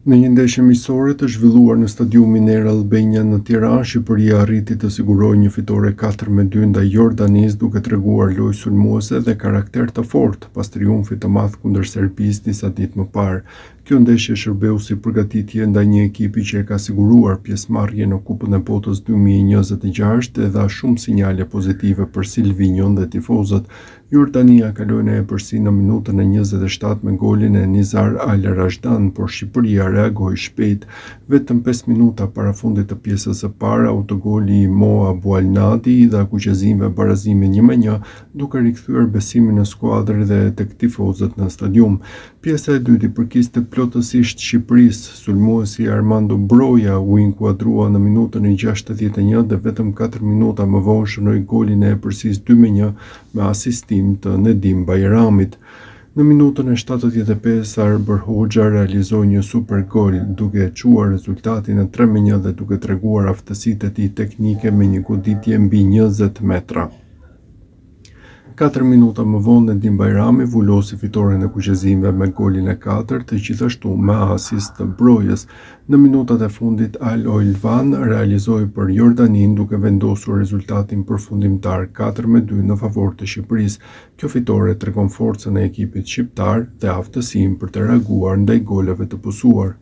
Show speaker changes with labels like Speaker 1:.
Speaker 1: Në një ndeshje miqësore të zhvilluar në stadiumin Air Albania në Tiranë, Shqipëria arriti të sigurojë një fitore 4-2 ndaj Jordanisë, duke treguar lojë sulmuese dhe karakter të fortë pas triumfit të madh kundër Serbisë disa ditë më parë. Kjo ndeshje shërbeu si përgatitje ndaj një ekipi që e ka siguruar pjesëmarrje në Kupën e Botës 2026 dhe dha shumë sinjale pozitive për Silvinjon dhe tifozët. Jordania kaloi në epërsi në minutën e 27 me golin e Nizar Al Rashdan, por Shqipëria reagoi shpejt. Vetëm 5 minuta para fundit të pjesës së parë, autogoli i Mo Abualnati dha kuqezimve barazimin 1-1, duke rikthyer besimin në skuadër dhe tek tifozët në stadium. Pjesa e dytë i përkiste plotësisht Shqipërisë. Sulmuesi Armando Broja u inkuadrua në minutën e 61 dhe vetëm 4 minuta më vonë shënoi golin e epërsisë 2-1 me asistim të Nedim Bajramit. Në minutën e 75 Arber Hoxha realizoi një super gol, duke çuar rezultatin në 3-1 dhe duke treguar aftësitë e tij teknike me një goditje mbi 20 metra. 4 minuta më vonë Nedim Bajrami vulosi fitoren e kuqezimve me golin e 4, gjithashtu me asist të Brojës. Në minutat e fundit Al Oilvan realizoi për Jordanin, duke vendosur rezultatin përfundimtar 4-2 në favor të Shqipërisë. Kjo fitore tregon forcën e ekipit shqiptar dhe aftësinë për të reaguar ndaj goleve të pusuar.